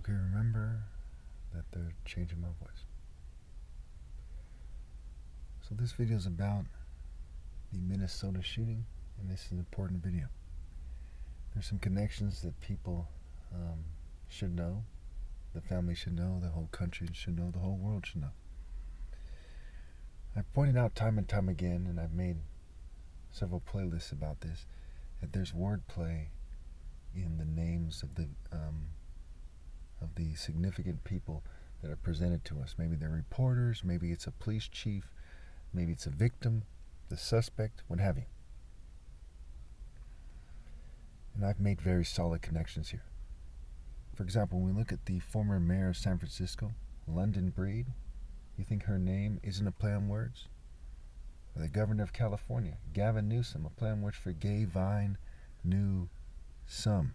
Okay, remember that they're changing my voice. So this video is about the Minnesota shooting, and this is an important video. There's some connections that people should know, the family should know, the whole country should know, the whole world should know. I've pointed out time and time again, and I've made several playlists about this, that there's wordplay in the names of the significant people that are presented to us. Maybe they're reporters, maybe it's a police chief, maybe it's a victim, the suspect, what have you. And I've made very solid connections here. For example, when we look at the former mayor of San Francisco, London Breed, you think her name isn't a play on words? Or the governor of California, Gavin Newsom, a play on words for gay vine, new, some.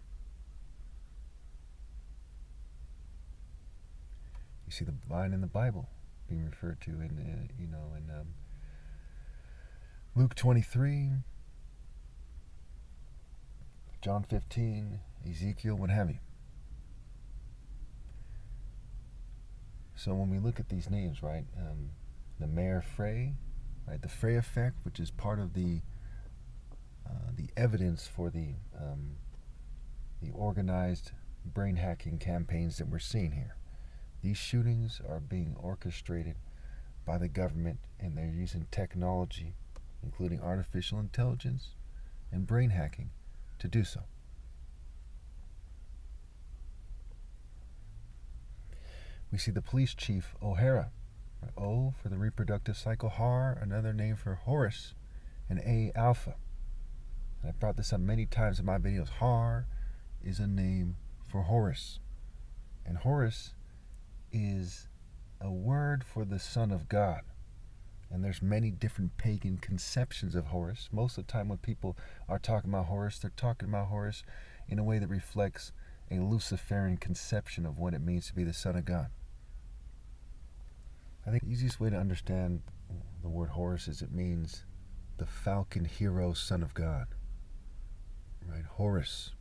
You see the vine in the Bible being referred to in Luke 23, John 15, Ezekiel, what have you. So when we look at these names, right, the Mayor Frey, right, the Frey effect, which is part of the evidence for the organized brain hacking campaigns that we're seeing here. These shootings are being orchestrated by the government, and they're using technology, including artificial intelligence and brain hacking, to do so. We see the police chief, O'Hara, O for the reproductive cycle, Har, another name for Horus, and A, alpha. And I've brought this up many times in my videos. Har is a name for Horus. And Horus is a word for the Son of God. And there's many different pagan conceptions of Horus. Most of the time when people are talking about Horus, they're talking about Horus in a way that reflects a Luciferian conception of what it means to be the Son of God. I think the easiest way to understand the word Horus is it means the falcon hero son of God. Right? Horus.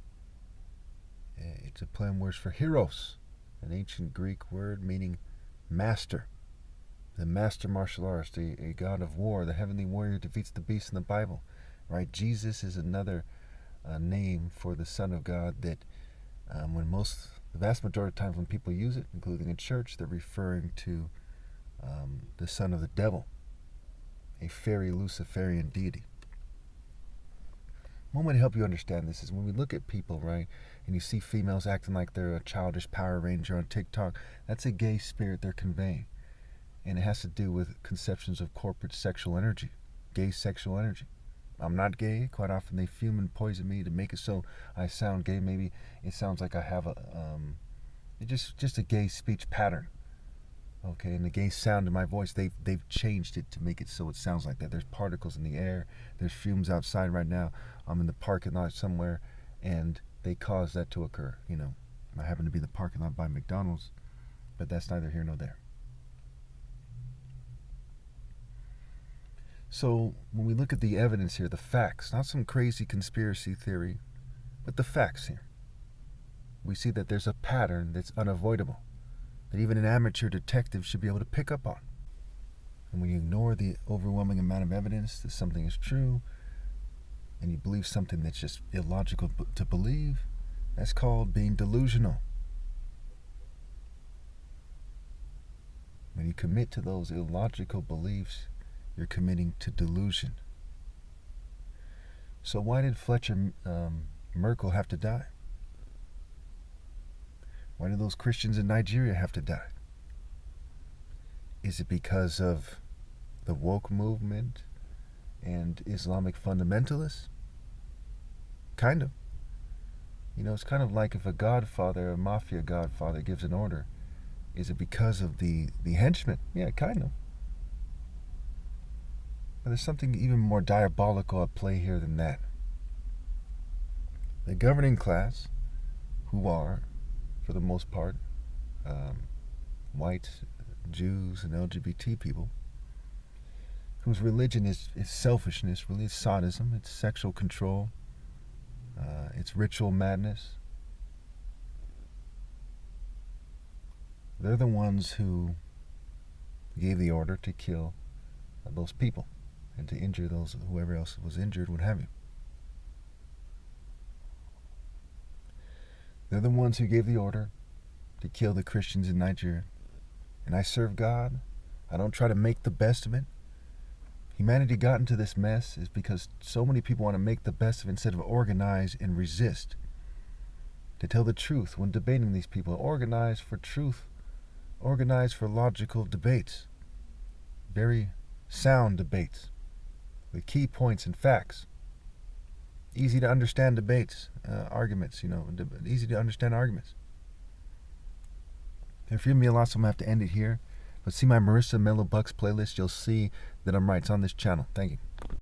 It's a play on words for heros, an ancient Greek word meaning master. The master martial artist, a god of war, the heavenly warrior defeats the beast in the Bible. Right? Jesus is another name for the Son of God that the vast majority of times when people use it, including in church, they're referring to the son of the devil, a fairy Luciferian deity. One way to help you understand this is when we look at people, right, and you see females acting like they're a childish Power Ranger on TikTok, that's a gay spirit they're conveying. And it has to do with conceptions of corporate sexual energy, gay sexual energy. I'm not gay. Quite often they fume and poison me to make it so I sound gay. Maybe it sounds like I have just a gay speech pattern. Okay, and the gay sound in my voice, they've changed it to make it so it sounds like that. There's particles in the air. There's fumes outside right now. I'm in the parking lot somewhere, and they cause that to occur. I happen to be in the parking lot by McDonald's, but that's neither here nor there. So when we look at the evidence here, the facts, not some crazy conspiracy theory, but the facts here, we see that there's a pattern that's unavoidable, that even an amateur detective should be able to pick up on. And when you ignore the overwhelming amount of evidence that something is true, and you believe something that's just illogical to believe, that's called being delusional. When you commit to those illogical beliefs, you're committing to delusion. So why did Fletcher Merkel have to die? Why did those Christians in Nigeria have to die? Is it because of the woke movement and Islamic fundamentalists? Kind of. It's kind of like if a mafia godfather gives an order. Is it because of the henchmen? Yeah, kind of. But there's something even more diabolical at play here than that. The governing class, who are, for the most part, white Jews and LGBT people, whose religion is selfishness, really it's sadism, it's sexual control, it's ritual madness. They're the ones who gave the order to kill those people and to injure those, whoever else was injured, what have you. They're the ones who gave the order to kill the Christians in Nigeria. And I serve God. I don't try to make the best of it. Humanity got into this mess is because so many people want to make the best of it instead of organize and resist. To tell the truth when debating these people. Organize for truth. Organize for logical debates. Very sound debates. With key points and facts. Easy to understand debates, arguments, easy to understand arguments. And forgive me a lot, so I'm going to have to end it here. But see my Marissa Mellow Bucks playlist, you'll see that I'm right. It's on this channel. Thank you.